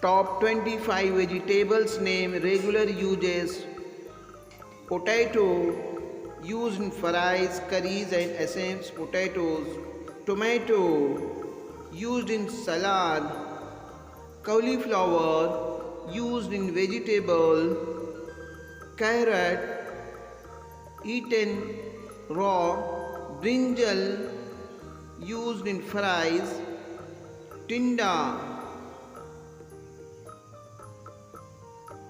Top 25 vegetables name regular uses: potato, used in fries, curries and essence potatoes; tomato, used in salad; cauliflower, used in vegetable; carrot, eaten raw; brinjal, used in fries; tinda,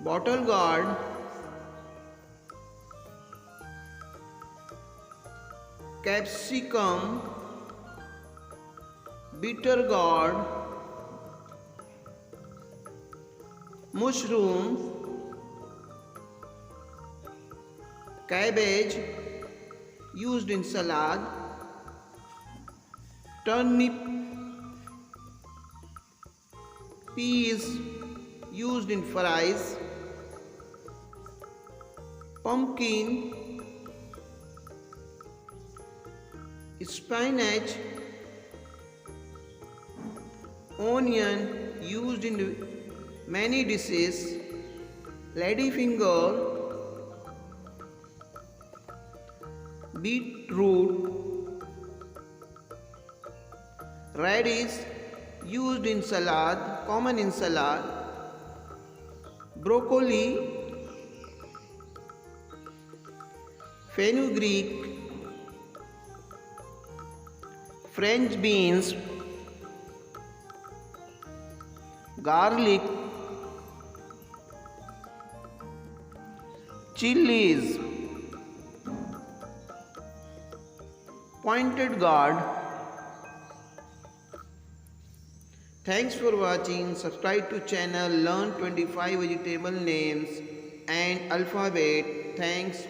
bottle gourd; capsicum, bitter gourd; mushroom; cabbage, used in salad; turnip; peas, used in fries; pumpkin; spinach; onion, used in many dishes; ladyfinger; beetroot; radish, used in salad, common in salad; broccoli; Fenugreek; French beans; garlic; chillies; pointed gourd. Thanks for watching. Subscribe to channel Learn 25 vegetable names and alphabet. Thanks.